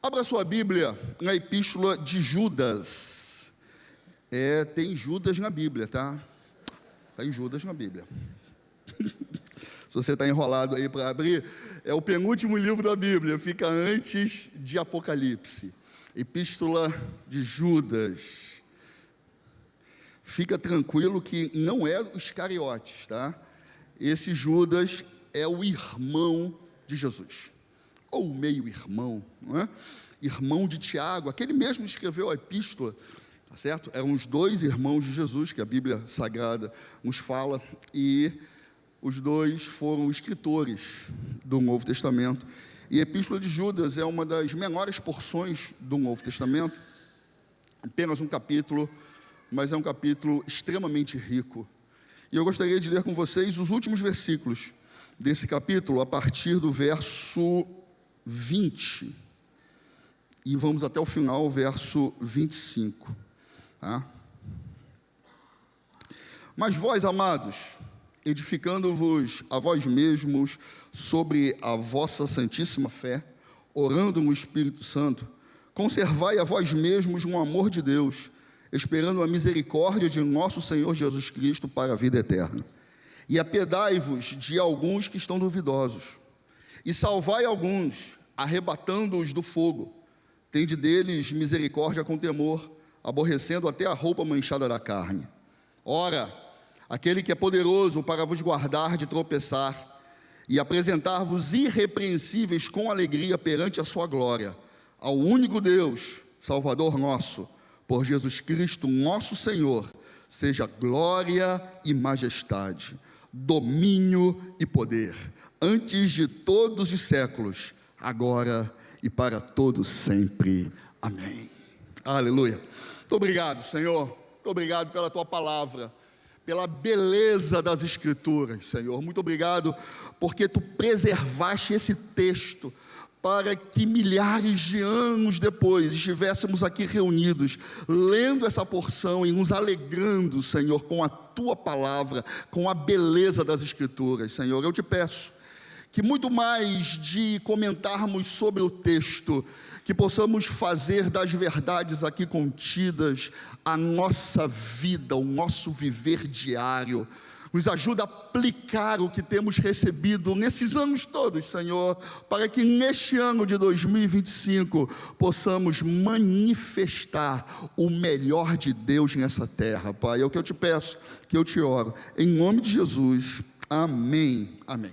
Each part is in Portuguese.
Abra sua Bíblia na Epístola de Judas. Tem Judas na Bíblia, tá? Tem Judas na Bíblia. Se você está enrolado aí para abrir, é o penúltimo livro da Bíblia, fica antes de Apocalipse. Epístola de Judas. Fica tranquilo que não é os Iscariotes, tá? Esse Judas é o irmão de Jesus, ou meio-irmão, não é? Irmão de Tiago, aquele mesmo que escreveu a epístola, tá certo? Eram os dois irmãos de Jesus, que a Bíblia Sagrada nos fala, e os dois foram escritores do Novo Testamento. E a Epístola de Judas é uma das menores porções do Novo Testamento, apenas um capítulo, mas é um capítulo extremamente rico. E eu gostaria de ler com vocês os últimos versículos desse capítulo, a partir do verso 20, e vamos até o final, o verso 25, tá? Mas vós, amados, edificando-vos a vós mesmos sobre a vossa santíssima fé, orando no Espírito Santo, conservai a vós mesmos no amor de Deus, esperando a misericórdia de nosso Senhor Jesus Cristo para a vida eterna. E apiedai-vos de alguns que estão duvidosos, e salvai alguns, arrebatando-os do fogo. Tende deles misericórdia com temor, aborrecendo até a roupa manchada da carne. Ora, aquele que é poderoso para vos guardar de tropeçar, e apresentar-vos irrepreensíveis com alegria perante a sua glória, ao único Deus, Salvador nosso, por Jesus Cristo, nosso Senhor, seja glória e majestade, domínio e poder, antes de todos os séculos, agora e para todos sempre. Amém. Aleluia. Muito obrigado, Senhor. Muito obrigado pela tua palavra, pela beleza das Escrituras, Senhor. Muito obrigado porque tu preservaste esse texto para que milhares de anos depois estivéssemos aqui reunidos, lendo essa porção e nos alegrando, Senhor, com a tua palavra, com a beleza das Escrituras, Senhor. Eu te peço que muito mais de comentarmos sobre o texto, que possamos fazer das verdades aqui contidas a nossa vida, o nosso viver diário. Nos ajuda a aplicar o que temos recebido nesses anos todos, Senhor, para que neste ano de 2025 possamos manifestar o melhor de Deus nessa terra, Pai. É o que eu te peço, que eu te oro, em nome de Jesus. Amém. Amém.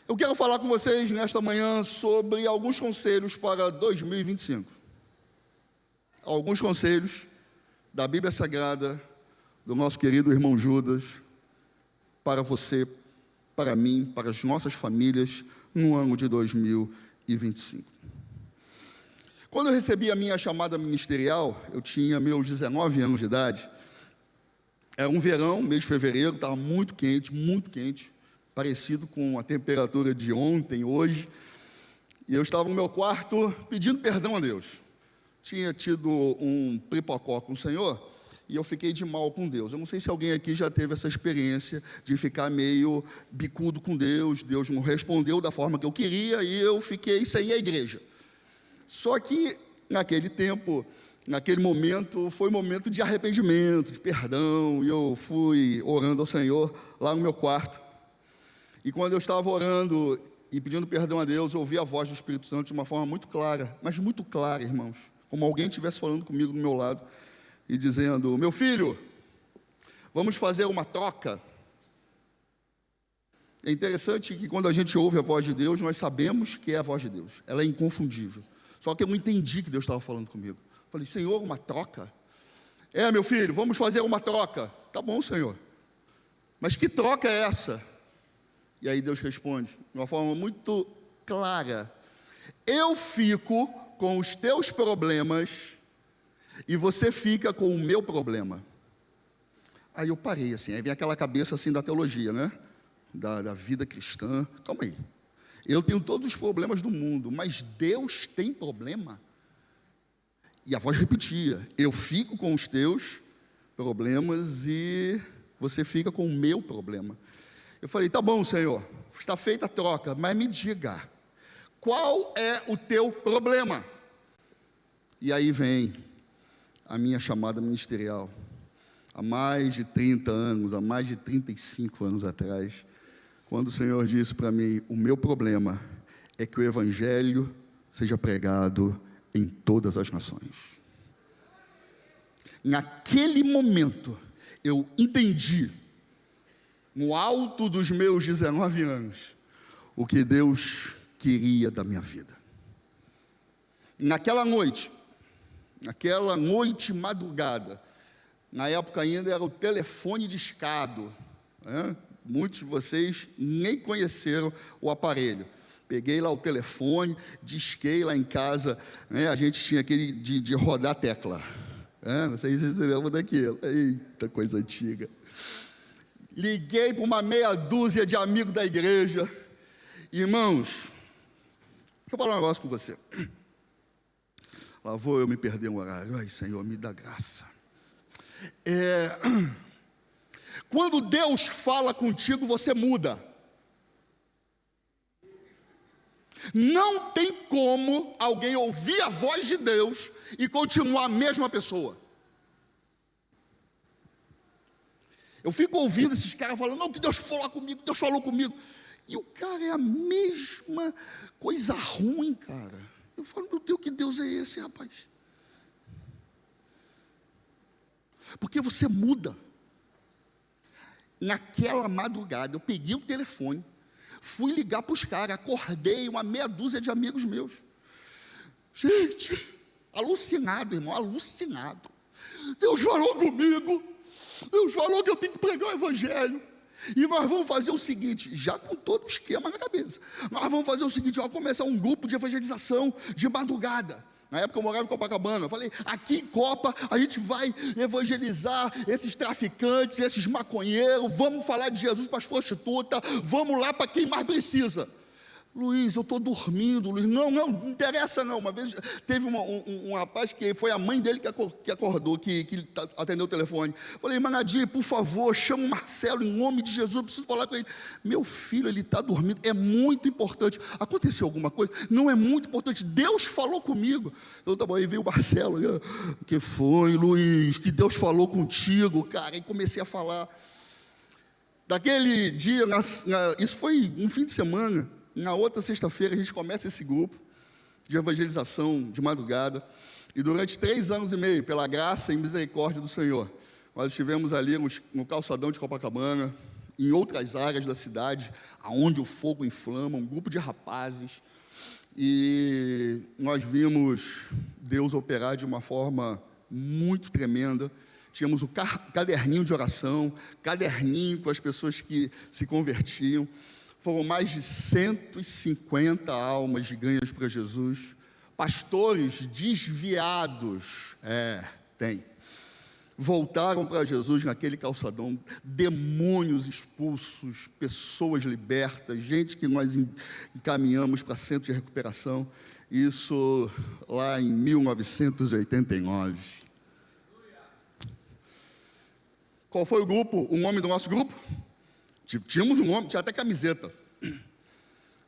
Eu quero falar com vocês nesta manhã sobre alguns conselhos para 2025. Alguns conselhos da Bíblia Sagrada, do nosso querido irmão Judas, para você, para mim, para as nossas famílias, no ano de 2025. Quando eu recebi a minha chamada ministerial, eu tinha meus 19 anos de idade. Era um verão, mês de fevereiro, estava muito quente, parecido com a temperatura de ontem, hoje. E eu estava no meu quarto pedindo perdão a Deus. Tinha tido um pripocó com o Senhor, e eu fiquei de mal com Deus. Eu não sei se alguém aqui já teve essa experiência de ficar meio bicudo com Deus. Deus não respondeu da forma que eu queria e eu fiquei sem a igreja. Só que naquele tempo, naquele momento, foi um momento de arrependimento, de perdão. E eu fui orando ao Senhor lá no meu quarto. E quando eu estava orando e pedindo perdão a Deus, eu ouvi a voz do Espírito Santo de uma forma muito clara, mas muito clara, irmãos, como alguém estivesse falando comigo do meu lado e dizendo: meu filho, vamos fazer uma troca. É interessante que quando a gente ouve a voz de Deus, nós sabemos que é a voz de Deus, ela é inconfundível. Só que eu não entendi que Deus estava falando comigo. Falei: Senhor, uma troca? Meu filho, vamos fazer uma troca. Tá bom, Senhor, mas que troca é essa? E aí Deus responde de uma forma muito clara: eu fico com os teus problemas e você fica com o meu problema. Aí eu parei assim, aí vem aquela cabeça assim da teologia, né? Da vida cristã. Calma aí, eu tenho todos os problemas do mundo, mas Deus tem problema? E a voz repetia: eu fico com os teus problemas e você fica com o meu problema. Eu falei: tá bom, Senhor, está feita a troca, mas me diga, qual é o teu problema? E aí vem a minha chamada ministerial. Há mais de 30 anos, há mais de 35 anos atrás, quando o Senhor disse para mim: o meu problema é que o Evangelho seja pregado em todas as nações. Naquele momento, eu entendi, no alto dos meus 19 anos, o que Deus queria da minha vida. Naquela noite madrugada, na época ainda era o telefone discado, né? Muitos de vocês nem conheceram o aparelho. Peguei lá o telefone, disquei lá em casa, né? A gente tinha aquele de rodar a tecla, né? Não sei se vocês lembram daquilo. Eita, coisa antiga. Liguei para uma meia dúzia de amigos da igreja. Irmãos, deixa eu falar um negócio com você. Lá vou eu me perder um horário. Ai, Senhor, me dá graça. Quando Deus fala contigo, você muda. Não tem como alguém ouvir a voz de Deus e continuar a mesma pessoa. Eu fico ouvindo esses caras falando: não, que Deus falou comigo, Deus falou comigo. E o cara é a mesma coisa ruim, cara. Eu falo: meu Deus, que Deus é esse, rapaz? Porque você muda. Naquela madrugada, eu peguei o telefone, fui ligar para os caras, acordei uma meia dúzia de amigos meus. Gente, alucinado, irmão, alucinado. Deus falou comigo, Deus falou que eu tenho que pregar o Evangelho. E nós vamos fazer o seguinte, já com todo o esquema na cabeça. Nós vamos fazer o seguinte: vamos começar um grupo de evangelização de madrugada. Na época eu morava em Copacabana. Eu falei: aqui em Copa a gente vai evangelizar esses traficantes, esses maconheiros. Vamos falar de Jesus para as prostitutas. Vamos lá para quem mais precisa. Luiz, eu estou dormindo, Luiz. Não interessa não. Uma vez teve um rapaz que foi a mãe dele que acordou, que atendeu o telefone. Falei: Manadir, por favor, chama o Marcelo, em nome de Jesus, eu preciso falar com ele. Meu filho, ele está dormindo, é muito importante. Aconteceu alguma coisa? Não, é muito importante, Deus falou comigo. Eu tá bom, aí veio o Marcelo: o que foi, Luiz? Que Deus falou contigo, cara? E comecei a falar. Daquele dia, isso foi um fim de semana. Na outra sexta-feira a gente começa esse grupo de evangelização de madrugada. E durante 3 anos e meio, pela graça e misericórdia do Senhor, nós estivemos ali no calçadão de Copacabana, em outras áreas da cidade, aonde o fogo inflama, um grupo de rapazes. E nós vimos Deus operar de uma forma muito tremenda. Tínhamos o caderninho de oração, caderninho com as pessoas que se convertiam. Foram mais de 150 almas ganhas para Jesus. Pastores desviados, voltaram para Jesus naquele calçadão. Demônios expulsos, pessoas libertas, gente que nós encaminhamos para centro de recuperação. Isso lá em 1989. Qual foi o grupo, o nome do nosso grupo? Tínhamos um nome, tinha até camiseta.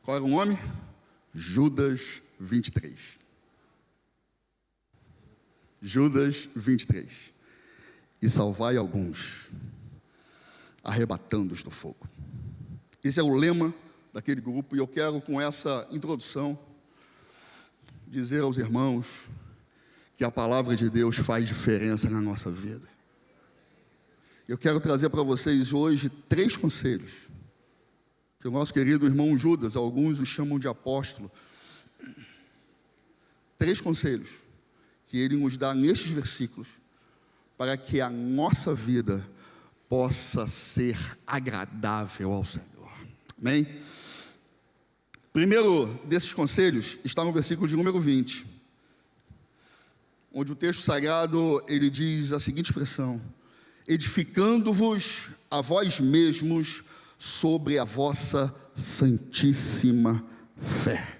Qual era o nome? Judas 23. Judas 23. E salvai alguns, arrebatando-os do fogo. Esse é o lema daquele grupo. E eu quero, com essa introdução, dizer aos irmãos que a palavra de Deus faz diferença na nossa vida. Eu quero trazer para vocês hoje 3 conselhos, que o nosso querido irmão Judas, alguns o chamam de apóstolo. 3 conselhos que ele nos dá nestes versículos, para que a nossa vida possa ser agradável ao Senhor. Amém? Primeiro desses conselhos está no versículo de número 20, onde o texto sagrado, ele diz a seguinte expressão: edificando-vos a vós mesmos sobre a vossa santíssima fé.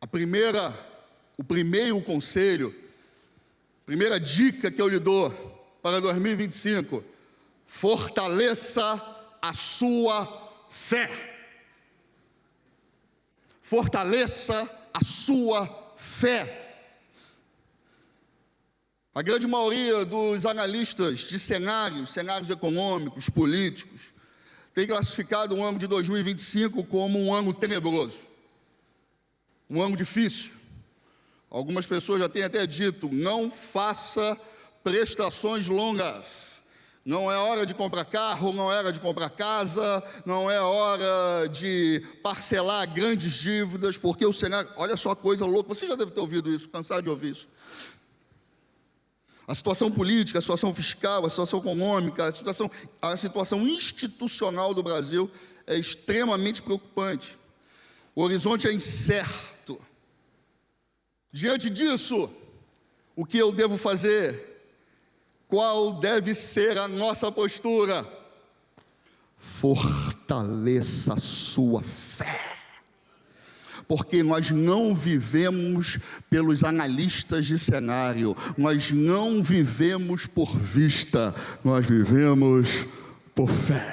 O primeiro conselho, primeira dica que eu lhe dou para 2025, fortaleça a sua fé. Fortaleça a sua fé. A grande maioria dos analistas de cenários econômicos, políticos, tem classificado o ano de 2025 como um ano tenebroso, um ano difícil. Algumas pessoas já têm até dito: não faça prestações longas. Não é hora de comprar carro, não é hora de comprar casa, não é hora de parcelar grandes dívidas, porque o cenário, olha só a coisa louca, você já deve ter ouvido isso, cansado de ouvir isso. A situação política, a situação fiscal, a situação econômica, a situação institucional do Brasil é extremamente preocupante. O horizonte é incerto. Diante disso, o que eu devo fazer? Qual deve ser a nossa postura? Fortaleça a sua fé. Porque nós não vivemos pelos analistas de cenário, nós não vivemos por vista, nós vivemos por fé.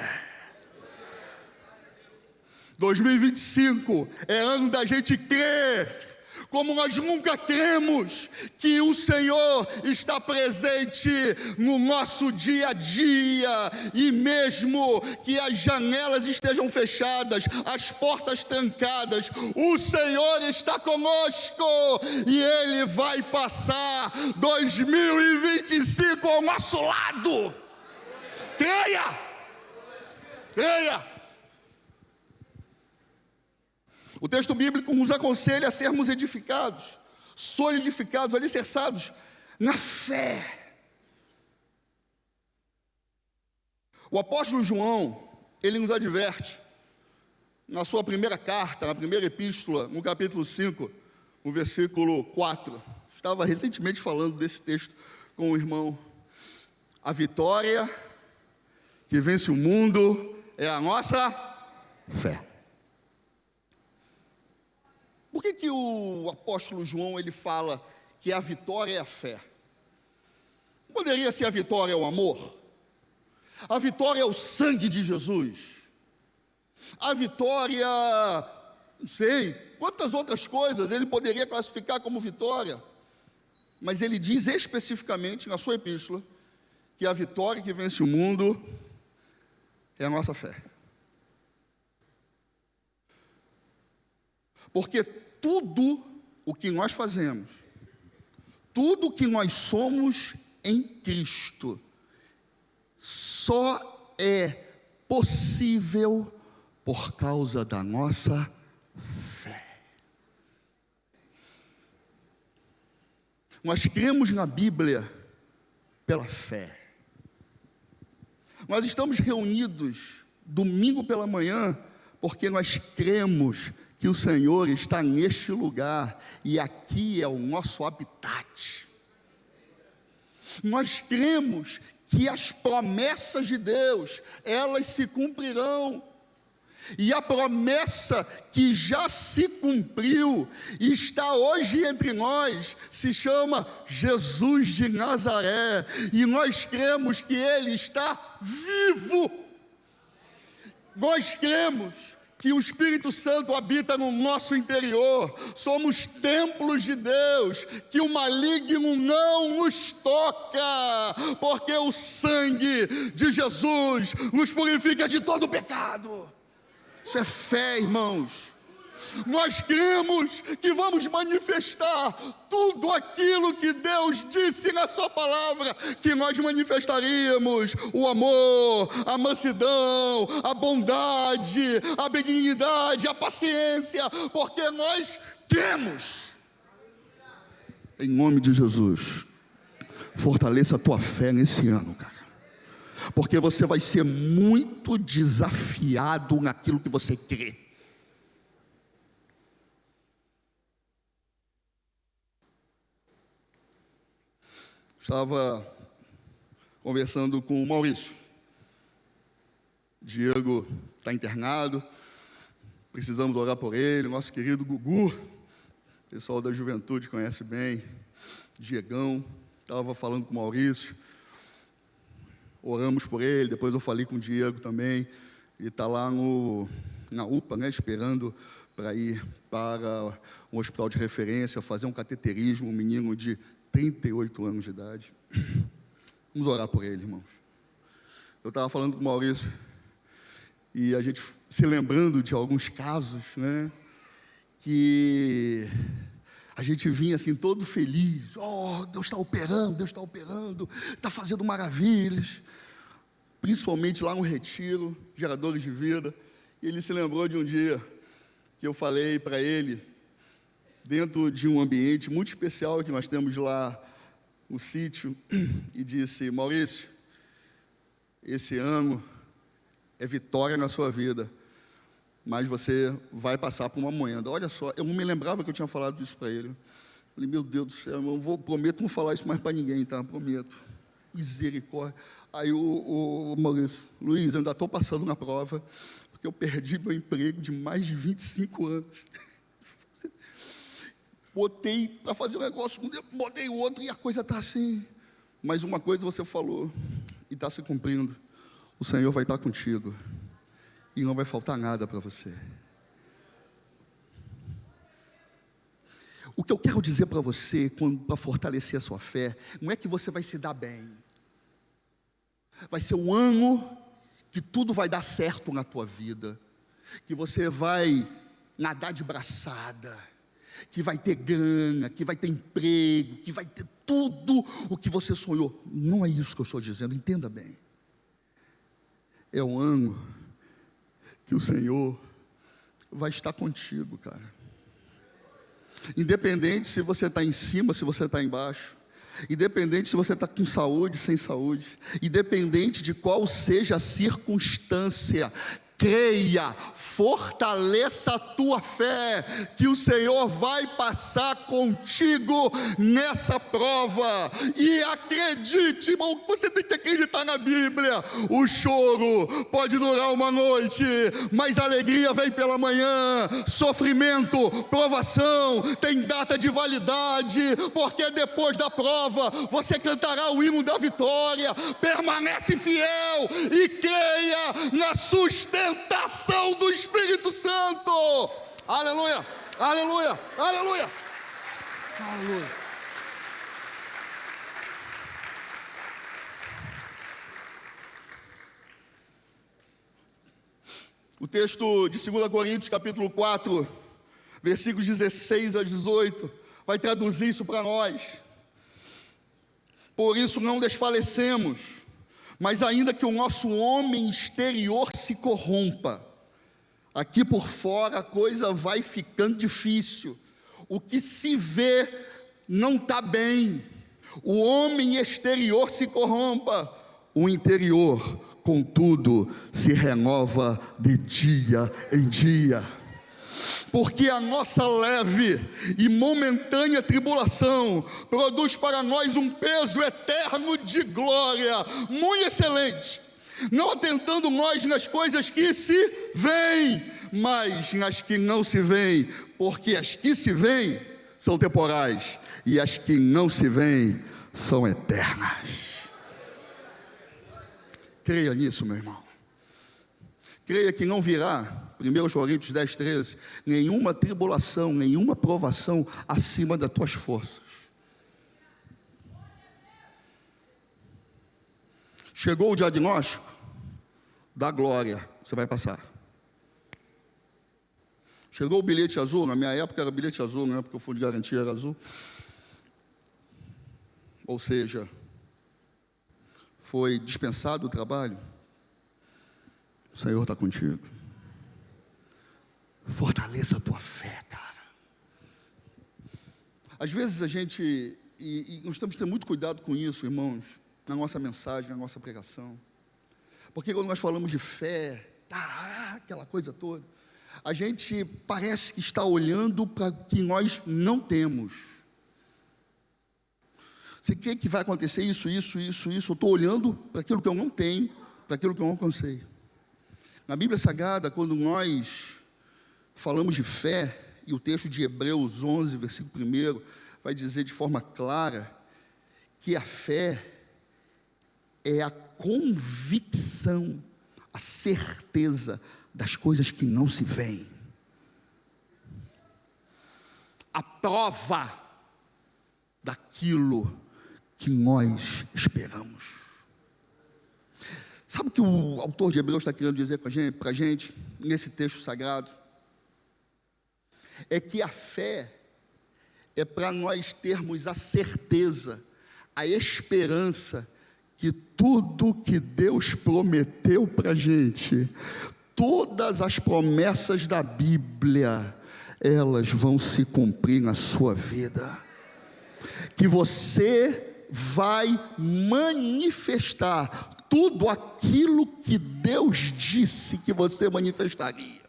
2025 é ano da gente crer, como nós nunca cremos, que o Senhor está presente no nosso dia a dia, e mesmo que as janelas estejam fechadas, as portas trancadas, o Senhor está conosco, e Ele vai passar 2025 ao nosso lado. Creia! Creia! O texto bíblico nos aconselha a sermos edificados, solidificados, alicerçados na fé. O apóstolo João, ele nos adverte, na sua primeira carta, na primeira epístola, no capítulo 5, no versículo 4. Estava recentemente falando desse texto com o irmão. A vitória que vence o mundo é a nossa fé. Por que o apóstolo João ele fala que a vitória é a fé? Poderia ser a vitória é o amor? A vitória é o sangue de Jesus? A vitória, não sei, quantas outras coisas ele poderia classificar como vitória? Mas ele diz especificamente na sua epístola que a vitória que vence o mundo é a nossa fé. Porque tudo o que nós fazemos, tudo o que nós somos em Cristo, só é possível por causa da nossa fé. Nós cremos na Bíblia pela fé. Nós estamos reunidos domingo pela manhã porque nós cremos que o Senhor está neste lugar, e aqui é o nosso habitat. Nós cremos que as promessas de Deus, elas se cumprirão, e a promessa que já se cumpriu, e está hoje entre nós, se chama Jesus de Nazaré, e nós cremos que Ele está vivo. Nós cremos que o Espírito Santo habita no nosso interior, somos templos de Deus, que o maligno não nos toca, porque o sangue de Jesus nos purifica de todo pecado. Isso é fé, irmãos. Nós cremos que vamos manifestar tudo aquilo que Deus disse na sua palavra, que nós manifestaríamos: o amor, a mansidão, a bondade, a benignidade, a paciência, porque nós cremos. Em nome de Jesus, fortaleça a tua fé nesse ano, cara, porque você vai ser muito desafiado naquilo que você crê. Estava conversando com o Maurício. Diego está internado, precisamos orar por ele. Nosso querido Gugu, o pessoal da juventude conhece bem. Diegão, estava falando com o Maurício, oramos por ele. Depois eu falei com o Diego também. Ele está lá no na UPA, né, esperando para ir para um hospital de referência, fazer um cateterismo, um menino de 38 anos de idade. Vamos orar por ele, irmãos. Eu estava falando com o Maurício, e a gente se lembrando de alguns casos, né, que a gente vinha assim todo feliz. Oh, Deus está operando, está fazendo maravilhas. Principalmente lá no retiro, geradores de vida. E ele se lembrou de um dia que eu falei para ele, dentro de um ambiente muito especial que nós temos lá no sítio, e disse: Maurício, esse ano é vitória na sua vida, mas você vai passar por uma moenda. Olha só, eu não me lembrava que eu tinha falado isso para ele. Eu falei: meu Deus do céu, eu prometo não falar isso mais para ninguém, tá? Prometo. Misericórdia. Aí o Maurício: Luiz, eu ainda estou passando na prova, porque eu perdi meu emprego de mais de 25 anos. Botei para fazer um negócio, botei outro, e a coisa está assim. Mas uma coisa você falou, e está se cumprindo: o Senhor vai estar contigo, e não vai faltar nada para você. O que eu quero dizer para você, para fortalecer a sua fé, não é que você vai se dar bem. Vai ser um ano que tudo vai dar certo na tua vida, que você vai nadar de braçada, que vai ter grana, que vai ter emprego, que vai ter tudo o que você sonhou. Não é isso que eu estou dizendo, entenda bem. É um ano que o Senhor vai estar contigo, cara. Independente se você está em cima, se você está embaixo. Independente se você está com saúde, sem saúde. Independente de qual seja a circunstância. Creia, fortaleça a tua fé, que o Senhor vai passar contigo nessa prova. E acredite, irmão, você tem que acreditar na Bíblia. O choro pode durar uma noite, mas a alegria vem pela manhã. Sofrimento, provação, tem data de validade, porque depois da prova você cantará o hino da vitória. Permanece fiel e creia na sustentação do Espírito Santo. Aleluia, aleluia, aleluia, aleluia. O texto de 2 Coríntios, capítulo 4, versículos 16 a 18, vai traduzir isso para nós. Por isso não desfalecemos, mas ainda que o nosso homem exterior se corrompa, aqui por fora a coisa vai ficando difícil. O que se vê não está bem. O homem exterior se corrompa, o interior, contudo, se renova de dia em dia. Porque a nossa leve e momentânea tribulação produz para nós um peso eterno de glória, muito excelente, não atentando nós nas coisas que se veem, mas nas que não se veem, porque as que se veem são temporais, e as que não se veem são eternas. Creia nisso, meu irmão. Creia que não virá, 1 Coríntios 10, 13, nenhuma tribulação, nenhuma provação acima das tuas forças. Chegou o diagnóstico da glória, você vai passar. Chegou o bilhete azul, na minha época era bilhete azul, não é porque o fundo de garantia era azul. Ou seja, foi dispensado o trabalho. O Senhor está contigo. Fortaleça a tua fé, cara. Às vezes a gente, e nós temos que ter muito cuidado com isso, irmãos, na nossa mensagem, na nossa pregação. Porque quando nós falamos de fé, aquela coisa toda, a gente parece que está olhando para o que nós não temos. Você quer que vai acontecer isso? Eu estou olhando para aquilo que eu não tenho, para aquilo que eu não alcancei. Na Bíblia Sagrada, quando nós falamos de fé, e o texto de Hebreus 11, versículo 1, vai dizer de forma clara que a fé é a convicção, a certeza das coisas que não se veem. A prova daquilo que nós esperamos. Sabe o que o autor de Hebreus está querendo dizer para a gente, nesse texto sagrado? É que a fé é para nós termos a certeza, a esperança, que tudo que Deus prometeu para a gente, todas as promessas da Bíblia, elas vão se cumprir na sua vida. Que você vai manifestar tudo aquilo que Deus disse que você manifestaria.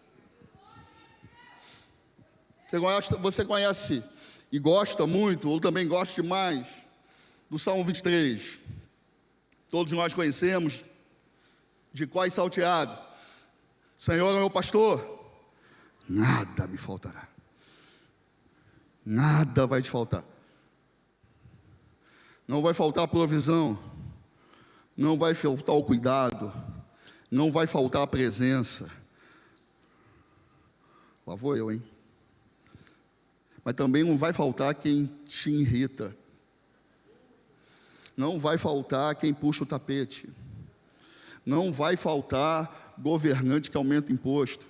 Você conhece e gosta muito, ou também gosta demais, do Salmo 23. Todos nós conhecemos, de quais salteado: Senhor é meu pastor, nada me faltará. Nada vai te faltar. Não vai faltar a provisão, não vai faltar o cuidado, não vai faltar a presença. Lá vou eu, hein? Mas também não vai faltar quem te irrita. Não vai faltar quem puxa o tapete. Não vai faltar governante que aumenta o imposto.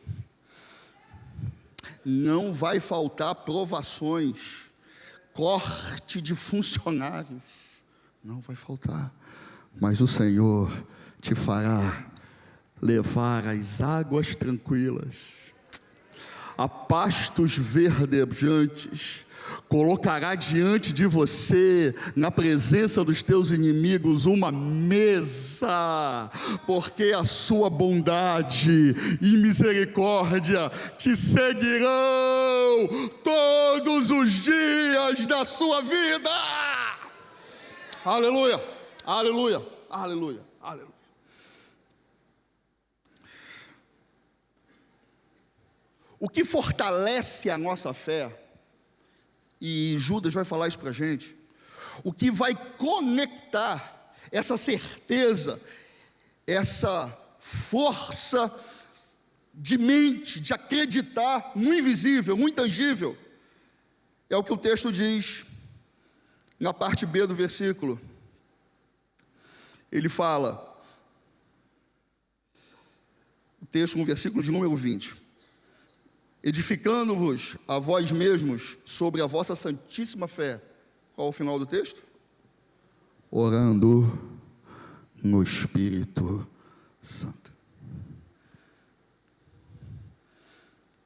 Não vai faltar provações, corte de funcionários. Não vai faltar. Mas o Senhor te fará levar as águas tranquilas, a pastos verdejantes, colocará diante de você, na presença dos teus inimigos, uma mesa, porque a sua bondade e misericórdia te seguirão todos os dias da sua vida. Aleluia, aleluia, aleluia, aleluia. O que fortalece a nossa fé, e Judas vai falar isso para a gente, o que vai conectar essa certeza, essa força de mente, de acreditar no invisível, no intangível, é o que o texto diz na parte B do versículo. Ele fala, o texto no versículo de número 20: edificando-vos a vós mesmos sobre a vossa santíssima fé. Qual é o final do texto? Orando no Espírito Santo.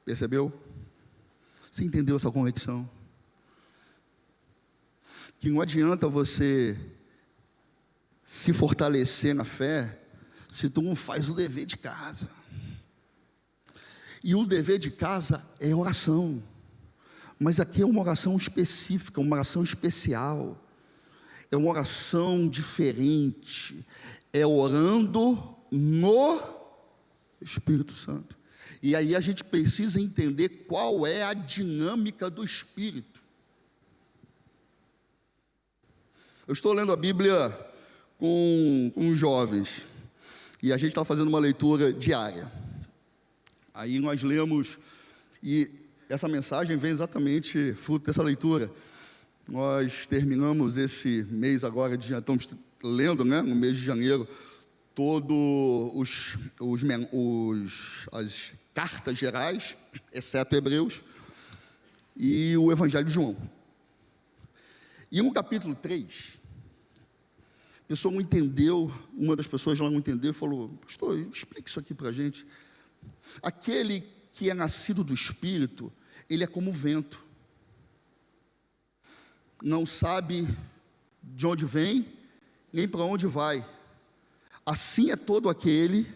Percebeu? Você entendeu essa conexão? Que não adianta você se fortalecer na fé se tu não faz o dever de casa. E o dever de casa é oração. Mas aqui é uma oração específica, uma oração especial. É uma oração diferente. É orando no Espírito Santo. E aí a gente precisa entender qual é a dinâmica do Espírito. Eu estou lendo a Bíblia com os jovens. E a gente está fazendo uma leitura diária. Aí nós lemos, e essa mensagem vem exatamente fruto dessa leitura. Nós terminamos esse mês agora, estamos lendo, né, no mês de janeiro, as cartas gerais, exceto Hebreus, e o Evangelho de João. E no capítulo 3, a pessoa não entendeu, uma das pessoas lá não entendeu e falou: pastor, explique isso aqui para a gente. Aquele que é nascido do Espírito, ele é como o vento. Não sabe de onde vem, nem para onde vai. Assim é todo aquele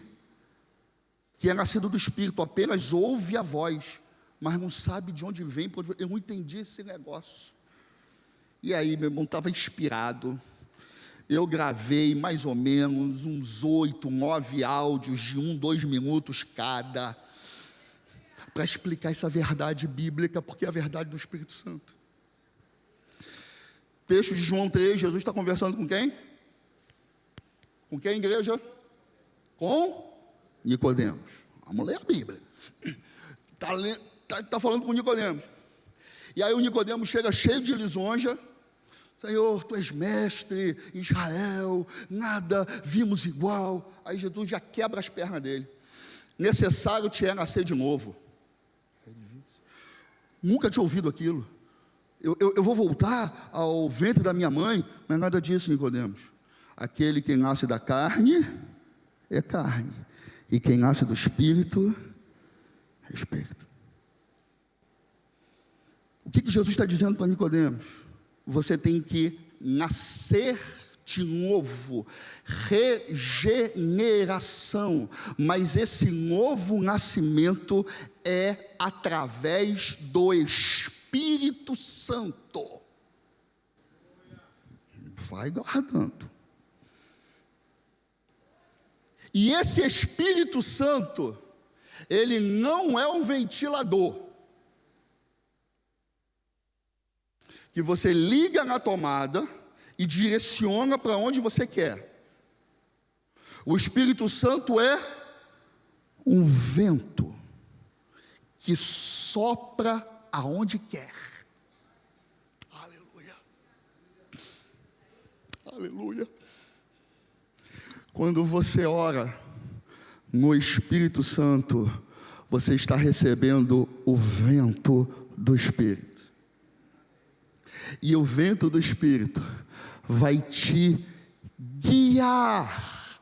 que é nascido do Espírito, apenas ouve a voz, mas não sabe de onde vem, para onde vai. Eu não entendi esse negócio. E aí, meu irmão, estava inspirado. Eu gravei mais ou menos uns 8, 9 áudios de 1, 2 minutos cada, para explicar essa verdade bíblica, porque é a verdade do Espírito Santo. Texto de João 3, Jesus está conversando com quem? Com quem, igreja? Com Nicodemos. Vamos ler a Bíblia. Está falando com Nicodemos. E aí o Nicodemos chega cheio de lisonja. Senhor, tu és mestre em Israel, nada vimos igual. Aí Jesus já quebra as pernas dele. Necessário te é nascer de novo. Nunca tinha ouvido aquilo. Eu vou voltar ao ventre da minha mãe, mas nada disso, Nicodemos. Aquele que nasce da carne é carne, e quem nasce do Espírito é Espírito. O que Jesus está dizendo para Nicodemos? Você tem que nascer de novo, regeneração, mas esse novo nascimento é através do Espírito Santo. Vai guardando. E esse Espírito Santo, ele não é um ventilador que você liga na tomada e direciona para onde você quer. O Espírito Santo é um vento que sopra aonde quer. Aleluia. Aleluia. Quando você ora no Espírito Santo, você está recebendo o vento do Espírito. E o vento do Espírito vai te guiar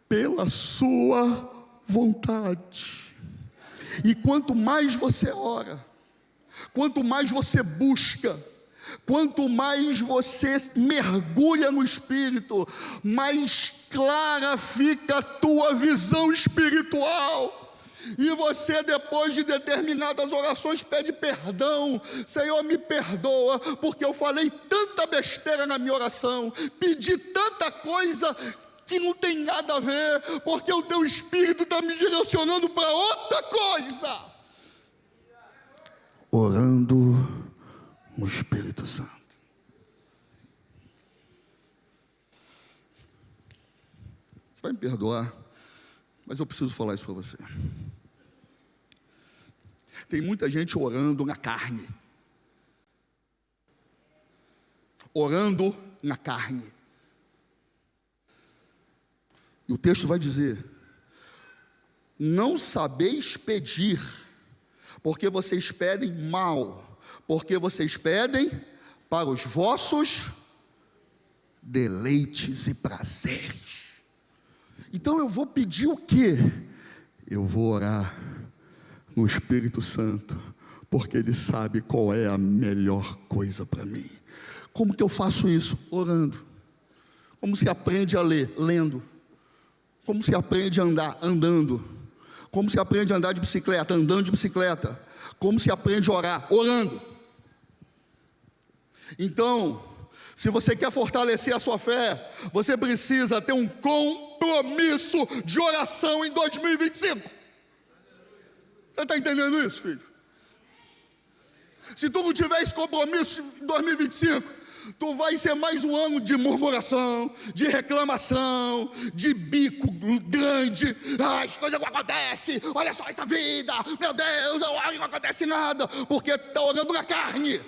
pela sua vontade. E quanto mais você ora, quanto mais você busca, quanto mais você mergulha no Espírito, mais clara fica a tua visão espiritual. E você, depois de determinadas orações, pede perdão. Senhor, me perdoa, porque eu falei tanta besteira na minha oração, pedi tanta coisa que não tem nada a ver, porque o teu Espírito está me direcionando para outra coisa. Orando no Espírito Santo. Você vai me perdoar, mas eu preciso falar isso para você. Tem muita gente orando na carne. Orando na carne. E o texto vai dizer: não sabeis pedir, porque vocês pedem mal, porque vocês pedem para os vossos deleites e prazeres. Então eu vou pedir o quê? Eu vou orar no Espírito Santo, porque Ele sabe qual é a melhor coisa para mim. Como que eu faço isso? Orando. Como se aprende a ler? Lendo. Como se aprende a andar? Andando. Como se aprende a andar de bicicleta? Andando de bicicleta. Como se aprende a orar? Orando. Então, se você quer fortalecer a sua fé, você precisa ter um compromisso de oração em 2025. Você está entendendo isso, filho? Se tu não tiver esse compromisso em 2025, tu vai ser mais um ano de murmuração, de reclamação, de bico grande. As coisas não acontecem, olha só essa vida, meu Deus, não acontece nada, porque tu está orando na carne.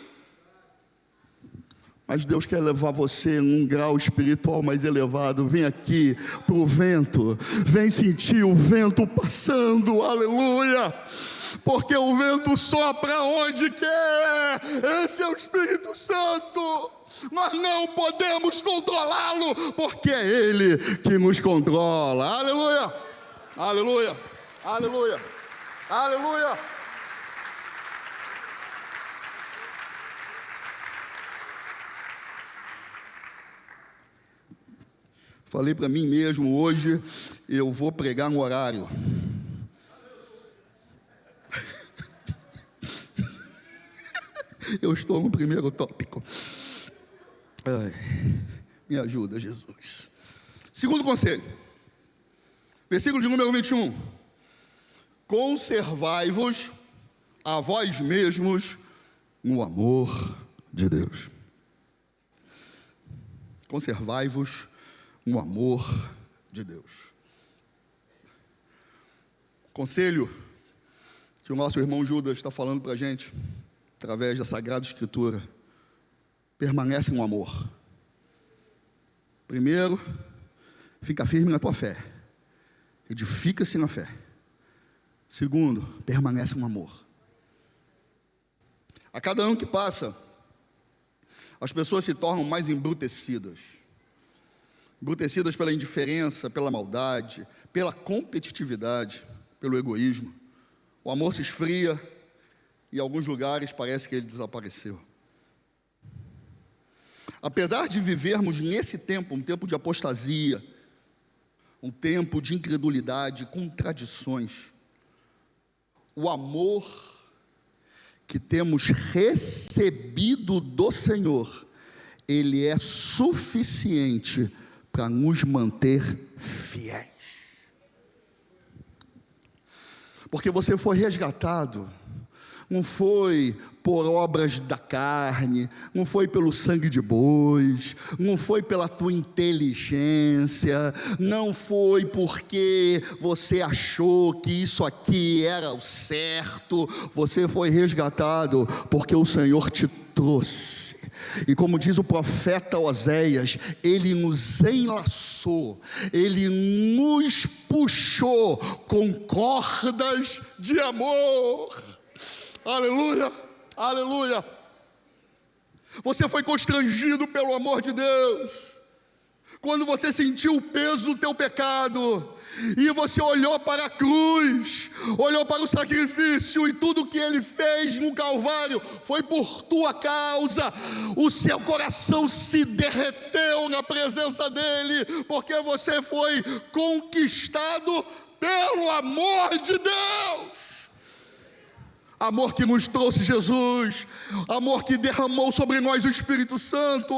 Mas Deus quer levar você num grau espiritual mais elevado. Vem aqui para o vento, vem sentir o vento passando, aleluia, porque o vento sopra onde quer. Esse é o Espírito Santo. Nós não podemos controlá-lo, porque é Ele que nos controla, aleluia, aleluia, aleluia, aleluia. Falei para mim mesmo, hoje eu vou pregar no horário. Eu estou no primeiro tópico. Ai, me ajuda, Jesus. Segundo conselho, versículo de número 21. Conservai-vos a vós mesmos no amor de Deus. Conservai-vos no amor de Deus. Conselho que o nosso irmão Judas está falando para a gente, através da Sagrada Escritura: permanece no amor. Primeiro, fica firme na tua fé, edifica-se na fé. Segundo, permanece no amor. A cada ano que passa, as pessoas se tornam mais embrutecidas pela indiferença, pela maldade, pela competitividade, pelo egoísmo. O amor se esfria e em alguns lugares parece que ele desapareceu. Apesar de vivermos nesse tempo, um tempo de apostasia, um tempo de incredulidade, contradições, o amor que temos recebido do Senhor, ele é suficiente para nos manter fiéis. Porque você foi resgatado, não foi por obras da carne, não foi pelo sangue de bois, não foi pela tua inteligência, não foi porque você achou que isso aqui era o certo. Você foi resgatado porque o Senhor te trouxe. E como diz o profeta Oséias, ele nos enlaçou, ele nos puxou com cordas de amor. Aleluia, aleluia. Você foi constrangido pelo amor de Deus, quando você sentiu o peso do teu pecado, e você olhou para a cruz, olhou para o sacrifício, e tudo que ele fez no Calvário foi por tua causa. O seu coração se derreteu na presença dele, porque você foi conquistado pelo amor de Deus. Amor que nos trouxe Jesus, amor que derramou sobre nós o Espírito Santo,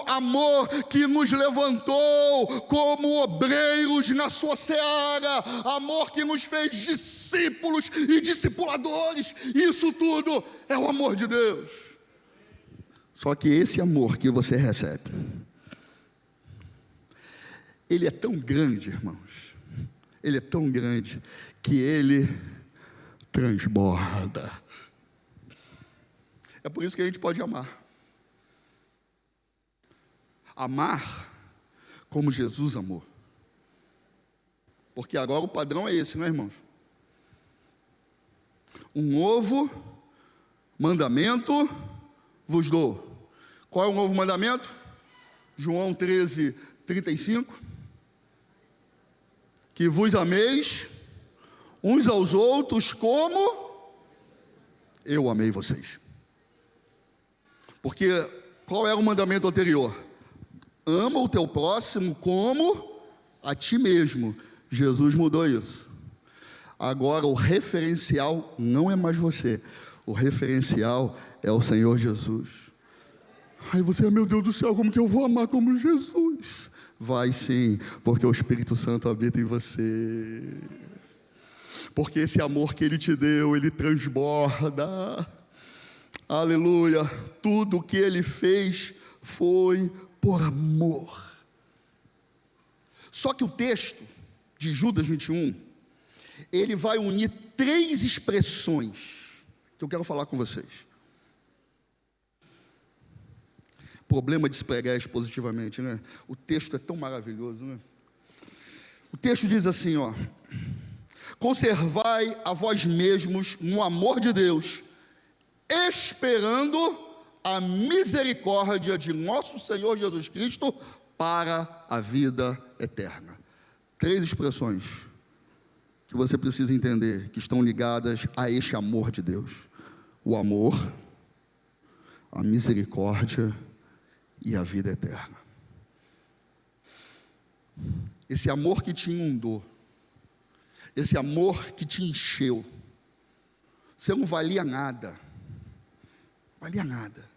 amor que nos levantou como obreiros na sua seara, amor que nos fez discípulos e discipuladores. Isso tudo é o amor de Deus. Só que esse amor que você recebe, ele é tão grande, irmãos, ele é tão grande que ele transborda. É por isso que a gente pode amar. Amar como Jesus amou. Porque agora o padrão é esse, não é, irmãos? Um novo mandamento vos dou. Qual é o novo mandamento? João 13:35. Que vos ameis uns aos outros como eu amei vocês. Porque qual era o mandamento anterior? Ama o teu próximo como a ti mesmo. Jesus mudou isso. Agora o referencial não é mais você, o referencial é o Senhor Jesus. Aí você, meu Deus do céu, como que eu vou amar como Jesus? Vai sim, porque o Espírito Santo habita em você. Porque esse amor que Ele te deu, Ele transborda. Aleluia. Tudo o que Ele fez foi por amor. Só que o texto de Judas 21, ele vai unir 3 expressões que eu quero falar com vocês. Problema de se pregar expositivamente, né? O texto é tão maravilhoso, né? O texto diz assim, ó: conservai a vós mesmos no amor de Deus, esperando a misericórdia de nosso Senhor Jesus Cristo para a vida eterna. 3 expressões que você precisa entender, que estão ligadas a este amor de Deus: o amor, a misericórdia e a vida eterna. Esse amor que te inundou, esse amor que te encheu, você não valia nada, valia nada.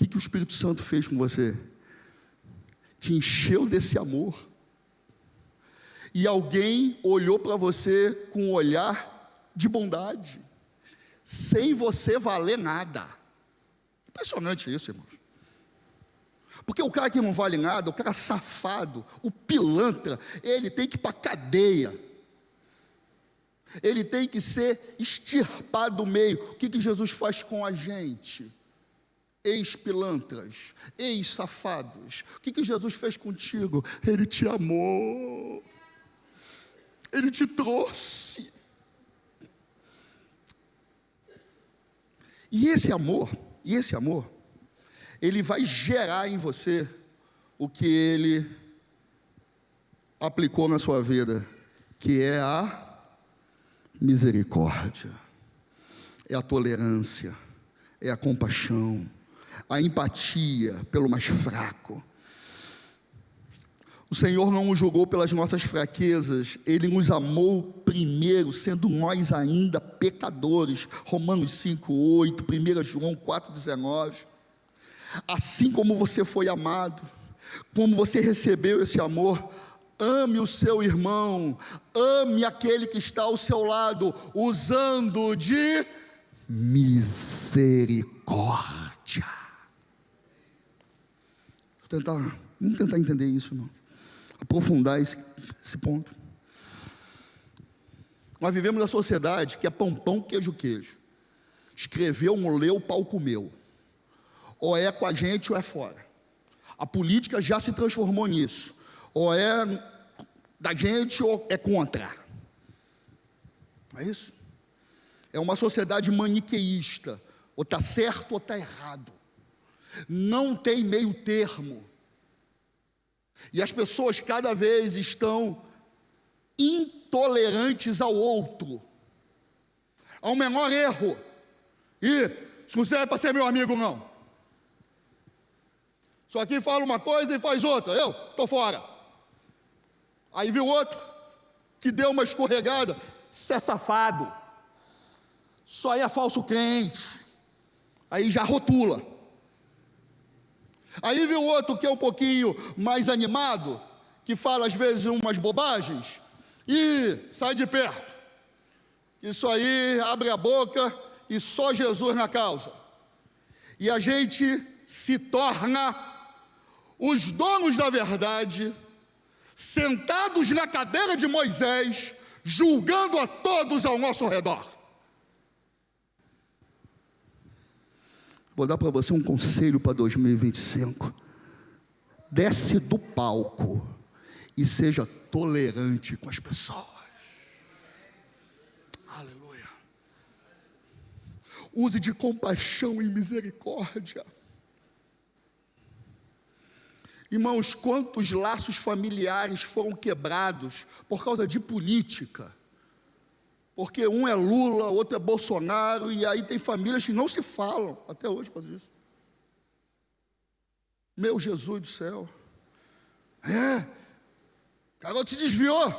O que o Espírito Santo fez com você? Te encheu desse amor, e alguém olhou para você com um olhar de bondade, sem você valer nada. Impressionante isso, irmãos. Porque o cara que não vale nada, o cara safado, o pilantra, ele tem que ir para a cadeia. Ele tem que ser extirpado do meio. O que Jesus faz com a gente? Ex-pilantras, ex-safados. O que Jesus fez contigo? Ele te amou. Ele te trouxe. E esse amor, ele vai gerar em você o que ele aplicou na sua vida, que é a misericórdia, é a tolerância, é a compaixão, a empatia pelo mais fraco. O Senhor não nos julgou pelas nossas fraquezas, Ele nos amou primeiro, sendo nós ainda pecadores. Romanos 5:8, 1 João 4:19. Assim como você foi amado, como você recebeu esse amor, ame o seu irmão, ame aquele que está ao seu lado, usando de misericórdia. Vamos tentar entender isso, irmão. Aprofundar esse ponto. Nós vivemos na sociedade que é pão, pão, queijo, queijo. Escreveu, moleu, pau comeu. Ou é com a gente ou é fora. A política já se transformou nisso. Ou é da gente ou é contra. Não é isso? É uma sociedade maniqueísta. Ou está certo ou está errado. Não tem meio termo. E as pessoas cada vez estão intolerantes ao outro, ao menor erro. E isso não serve para ser meu amigo, não. Só aqui fala uma coisa e faz outra. Eu estou fora. Aí viu outro que deu uma escorregada. Isso é safado. Só é falso crente. Aí já rotula. Aí viu outro que é um pouquinho mais animado, que fala às vezes umas bobagens, e sai de perto. Isso aí abre a boca e só Jesus na causa. E a gente se torna os donos da verdade, sentados na cadeira de Moisés, julgando a todos ao nosso redor. Vou dar para você um conselho para 2025. Desce do palco e seja tolerante com as pessoas. Aleluia. Use de compaixão e misericórdia. Irmãos, quantos laços familiares foram quebrados por causa de política? Porque um é Lula, outro é Bolsonaro, e aí tem famílias que não se falam, até hoje por causa disso. Meu Jesus do céu. O garoto se desviou,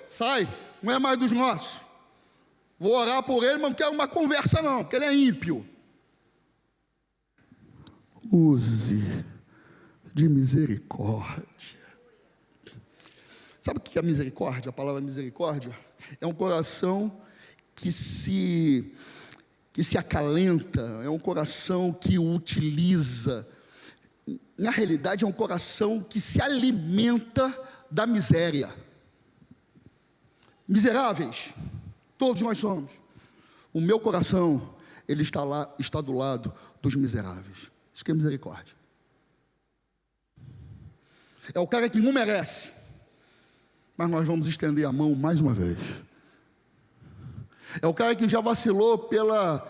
sai, não é mais dos nossos. Vou orar por ele, mas não quero uma conversa não, porque ele é ímpio. Use de misericórdia. Sabe o que é misericórdia? A palavra misericórdia é um coração que se acalenta, é um coração que o utiliza. Na realidade é um coração que se alimenta da miséria. Miseráveis, todos nós somos. O meu coração, ele está do lado dos miseráveis. Isso que é misericórdia. É o cara que não merece, mas nós vamos estender a mão mais uma vez. É o cara que já vacilou pela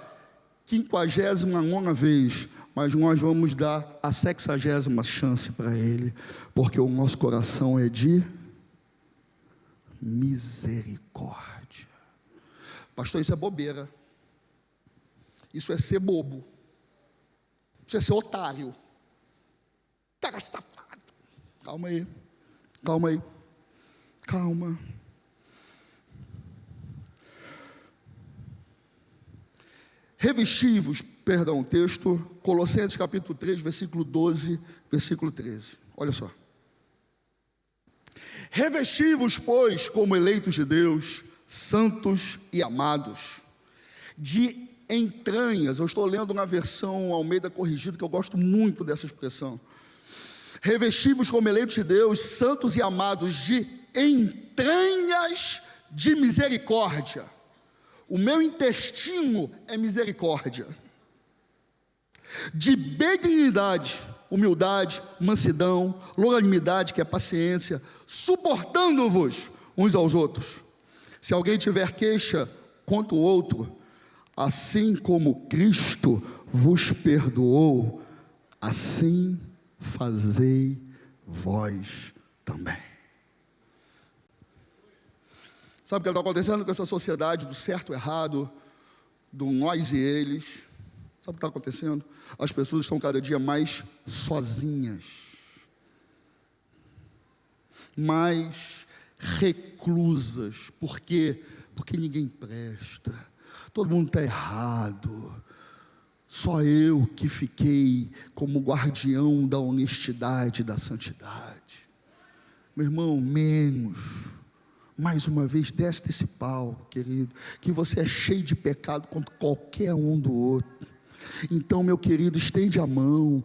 59ª vez, mas nós vamos dar a 60ª chance para ele, porque o nosso coração é de misericórdia. Pastor, isso é bobeira. Isso é ser bobo. Isso é ser otário. Cara safado. Calma aí. Calma. Revestivos, texto, Colossenses capítulo 3, versículo 12, versículo 13. Olha só. Revestivos, pois, como eleitos de Deus, santos e amados, de entranhas. Eu estou lendo na versão Almeida Corrigida, que eu gosto muito dessa expressão. Revesti-vos como eleitos de Deus, santos e amados, de entranhas de misericórdia. O meu intestino é misericórdia. De benignidade, humildade, mansidão, longanimidade, que é paciência, suportando-vos uns aos outros. Se alguém tiver queixa contra o outro, assim como Cristo vos perdoou, assim fazei vós também. Sabe o que está acontecendo com essa sociedade do certo e errado, do nós e eles? Sabe o que está acontecendo? As pessoas estão cada dia mais sozinhas, mais reclusas. Por quê? Porque ninguém presta, todo mundo está errado. Só eu que fiquei como guardião da honestidade e da santidade. Meu irmão, mais uma vez, desce desse pau, querido, que você é cheio de pecado contra qualquer um do outro. Então, meu querido, estende a mão,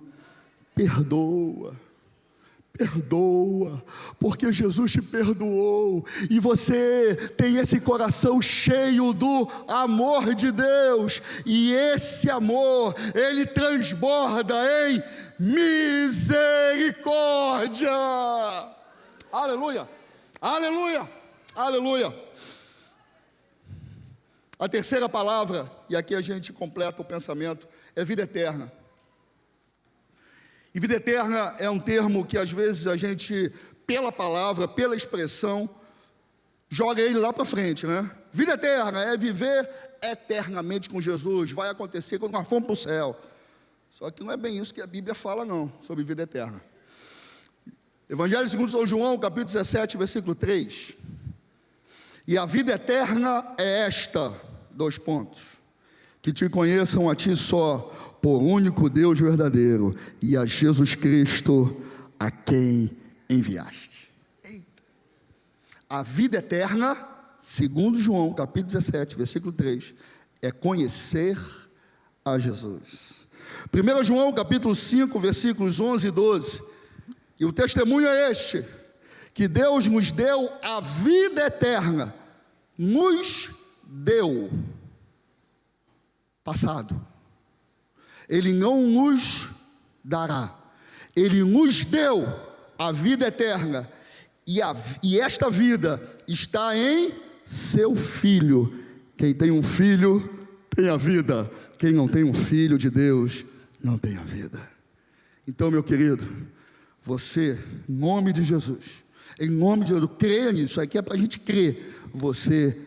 perdoa, porque Jesus te perdoou, e você tem esse coração cheio do amor de Deus, e esse amor, ele transborda em misericórdia. Aleluia, aleluia, aleluia. A terceira palavra, e aqui a gente completa o pensamento, é vida eterna. E vida eterna é um termo que às vezes a gente, pela palavra, pela expressão, joga ele lá para frente, né? Vida eterna é viver eternamente com Jesus, vai acontecer quando nós formos para o céu. Só que não é bem isso que a Bíblia fala não, sobre vida eterna. Evangelho segundo São João, capítulo 17, versículo 3. E a vida eterna é esta, que te conheçam a ti só, por único Deus verdadeiro, e a Jesus Cristo, a quem enviaste. Eita. A vida eterna, segundo João, capítulo 17, versículo 3, é conhecer a Jesus. 1 João, capítulo 5, versículos 11 e 12, e o testemunho é este, que Deus nos deu a vida eterna, nos deu, passado, Ele não nos dará, Ele nos deu a vida eterna, e esta vida está em seu Filho. Quem tem um filho, tem a vida. Quem não tem um filho de Deus, não tem a vida. Então, meu querido, você, em nome de Jesus, creia nisso, isso aqui é para a gente crer, você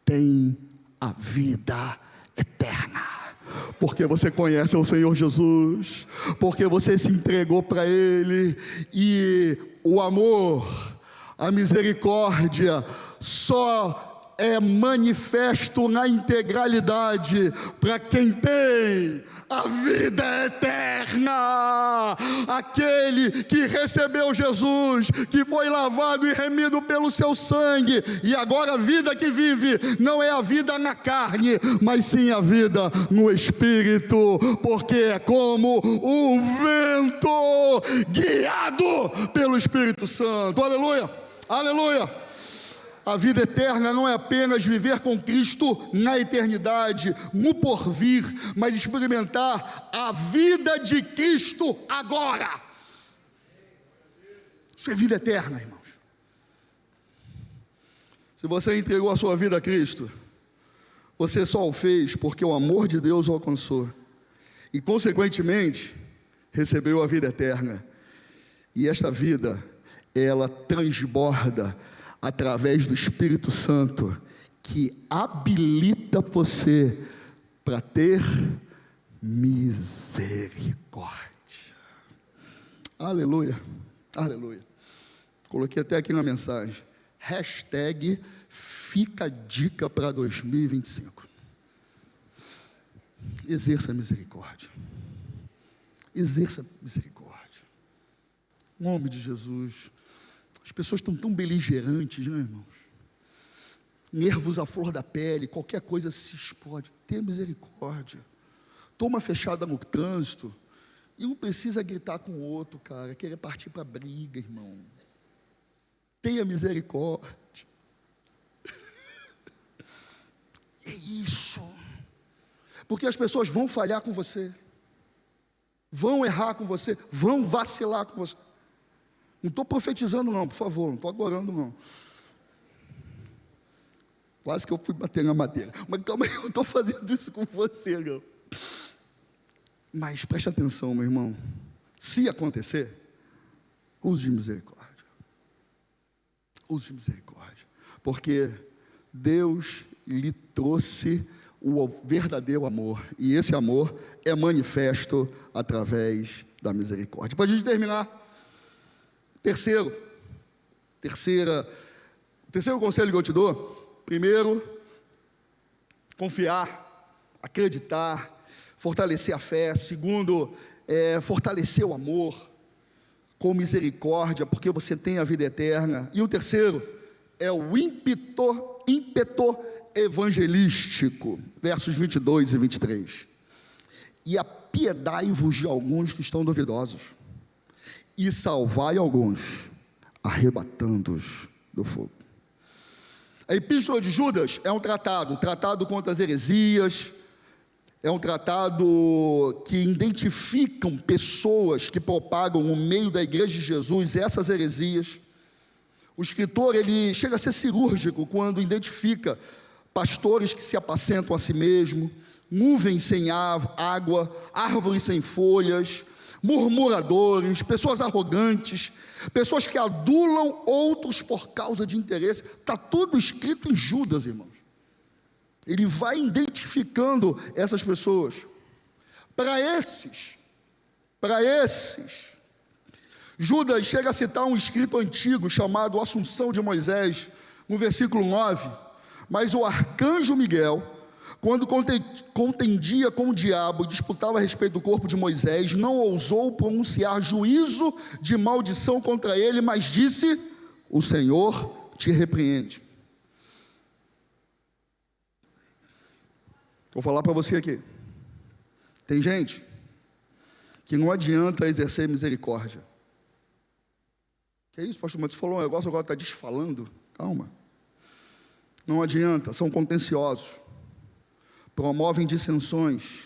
tem a vida eterna. Porque você conhece o Senhor Jesus, porque você se entregou para Ele, e o amor, a misericórdia, só é manifesto na integralidade para quem tem a vida eterna, aquele que recebeu Jesus, que foi lavado e remido pelo seu sangue, e agora a vida que vive não é a vida na carne, mas sim a vida no Espírito, porque é como um vento guiado pelo Espírito Santo. Aleluia, aleluia. A vida eterna não é apenas viver com Cristo na eternidade, no porvir, mas experimentar a vida de Cristo agora. Isso é vida eterna, irmãos. Se você entregou a sua vida a Cristo, você só o fez porque o amor de Deus o alcançou, e consequentemente recebeu a vida eterna. E esta vida, ela transborda através do Espírito Santo, que habilita você para ter misericórdia. Aleluia, aleluia. Coloquei até aqui na mensagem, hashtag fica a dica para 2025. Exerça misericórdia. Exerça misericórdia. Em nome de Jesus. As pessoas estão tão beligerantes, né, irmãos? Nervos à flor da pele, qualquer coisa se explode. Tenha misericórdia. Toma fechada no trânsito E não precisa gritar com o outro, cara, querer partir para briga, irmão. Tenha misericórdia. É isso. Porque as pessoas vão falhar com você, vão errar com você, vão vacilar com você. Não estou profetizando não, por favor, não estou adorando não. Quase que eu fui bater na madeira. Mas calma aí, eu estou fazendo isso com você, não. Mas preste atenção, meu irmão. Se acontecer, use de misericórdia. Use de misericórdia. Porque Deus lhe trouxe o verdadeiro amor. E esse amor é manifesto através da misericórdia. Para a gente terminar, terceiro conselho que eu te dou. Primeiro, confiar, acreditar, fortalecer a fé. Segundo, fortalecer o amor com misericórdia, porque você tem a vida eterna. E o terceiro é o ímpeto evangelístico, versos 22 e 23. E apiedai-vos de alguns que estão duvidosos, e salvai alguns, arrebatando-os do fogo. A Epístola de Judas é um tratado contra as heresias, é um tratado que identificam pessoas que propagam no meio da igreja de Jesus essas heresias. O escritor, ele chega a ser cirúrgico quando identifica pastores que se apacentam a si mesmo, nuvens sem água, árvores sem folhas, murmuradores, pessoas arrogantes, pessoas que adulam outros por causa de interesse. Está tudo escrito em Judas, irmãos. Ele vai identificando essas pessoas. Para esses, Judas chega a citar um escrito antigo chamado Assunção de Moisés, no versículo 9. Mas o arcanjo Miguel, quando contendia com o diabo e disputava a respeito do corpo de Moisés, não ousou pronunciar juízo de maldição contra ele, mas disse: o Senhor te repreende. Vou falar para você aqui. Tem gente que não adianta exercer misericórdia. Que isso, pastor? Mas você falou um negócio, agora está desfalando. Calma. Não adianta, são contenciosos. Promovem dissensões,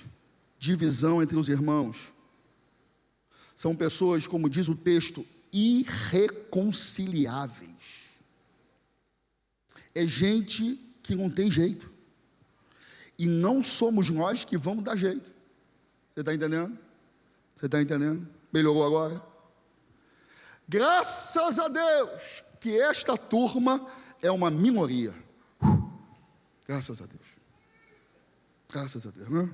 divisão entre os irmãos. São pessoas, como diz o texto, irreconciliáveis. É gente que não tem jeito. E não somos nós que vamos dar jeito. Você está entendendo? Você está entendendo? Melhorou agora? Graças a Deus que esta turma é uma minoria. Graças a Deus. Graças a Deus, né?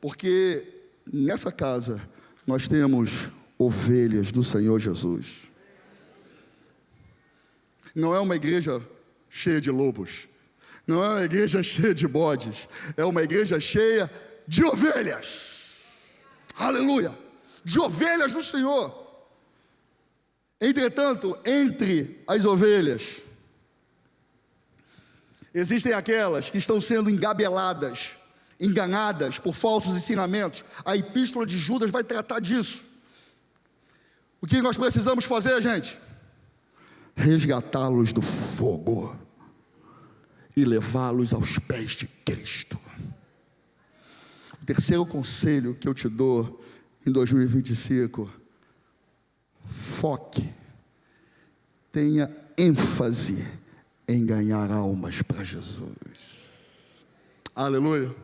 Porque nessa casa nós temos ovelhas do Senhor Jesus. Não é uma igreja cheia de lobos, não é uma igreja cheia de bodes, é uma igreja cheia de ovelhas. Aleluia! De ovelhas do Senhor. Entretanto, entre as ovelhas, existem aquelas que estão sendo engabeladas, enganadas por falsos ensinamentos. A Epístola de Judas vai tratar disso. O que nós precisamos fazer, gente? Resgatá-los do fogo e levá-los aos pés de Cristo. O terceiro conselho que eu te dou em 2025: foque, tenha ênfase em ganhar almas para Jesus. Aleluia,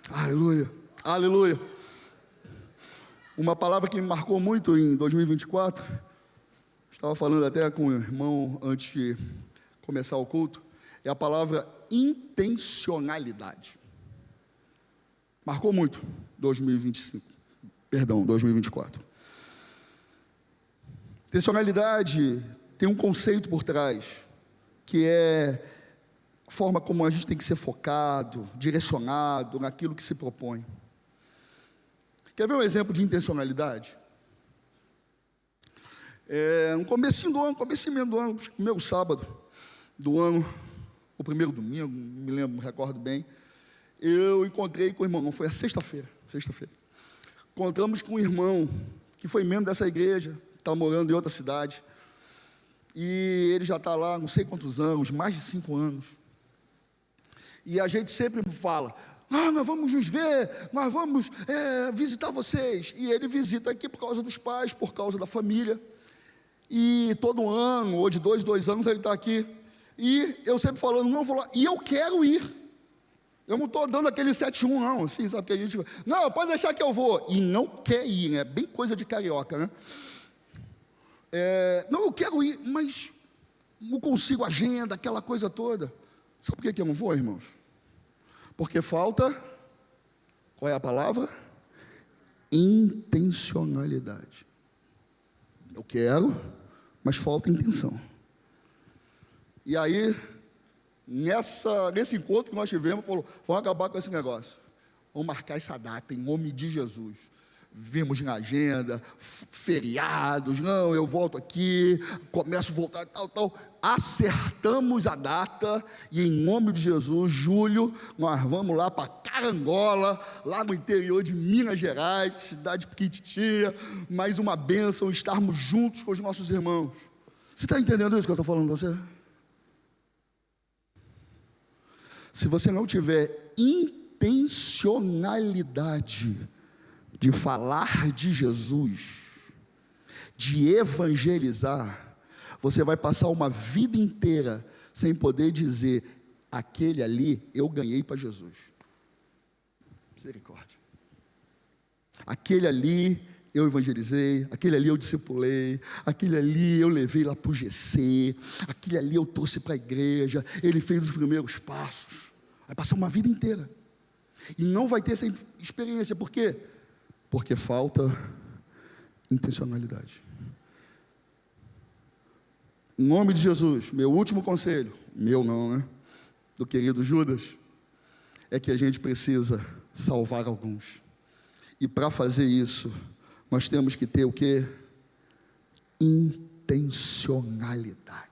aleluia, aleluia. Uma palavra que me marcou muito em 2024, estava falando até com o irmão antes de começar o culto, é a palavra intencionalidade. Marcou muito 2024. Intencionalidade tem um conceito por trás, que é a forma como a gente tem que ser focado, direcionado naquilo que se propõe. Quer ver um exemplo de intencionalidade? No comecinho do ano, primeiro sábado do ano, o primeiro domingo, não me recordo bem, eu encontrei com o irmão, não, foi a sexta-feira, encontramos com um irmão que foi membro dessa igreja, está morando em outra cidade, e ele já está lá não sei quantos anos, mais de 5 anos, e a gente sempre fala, nós vamos nos ver, nós vamos visitar vocês, e ele visita aqui por causa dos pais, por causa da família, e todo ano, ou de 2 anos ele está aqui, e eu sempre falando, não vou lá, e eu quero ir, eu não estou dando aquele 7-1 não, assim, sabe, que a gente, não, pode deixar que eu vou, e não quer ir, né, bem coisa de carioca, né, não, eu quero ir, mas não consigo agenda, aquela coisa toda, sabe por que eu não vou, irmãos? Porque falta, qual é a palavra? Intencionalidade. Eu quero, mas falta intenção. E aí, nesse encontro que nós tivemos, falou, vamos acabar com esse negócio. Vamos marcar essa data, em nome de Jesus. Vimos na agenda, feriados, não, eu volto aqui, começo a voltar, tal. Acertamos a data, e em nome de Jesus, julho, nós vamos lá para Carangola, lá no interior de Minas Gerais, cidade pequititinha, mais uma bênção, estarmos juntos com os nossos irmãos. Você está entendendo isso que eu estou falando com você? Se você não tiver intencionalidade de falar de Jesus, de evangelizar, você vai passar uma vida inteira sem poder dizer, aquele ali eu ganhei para Jesus. Misericórdia. Aquele ali eu evangelizei, aquele ali eu discipulei, aquele ali eu levei lá para o GC, aquele ali eu trouxe para a igreja, ele fez os primeiros passos. Vai passar uma vida inteira e não vai ter essa experiência. Por quê? Porque falta intencionalidade. Em nome de Jesus, meu último conselho, meu não, né? Do querido Judas, é que a gente precisa salvar alguns. E para fazer isso, nós temos que ter o quê? Intencionalidade.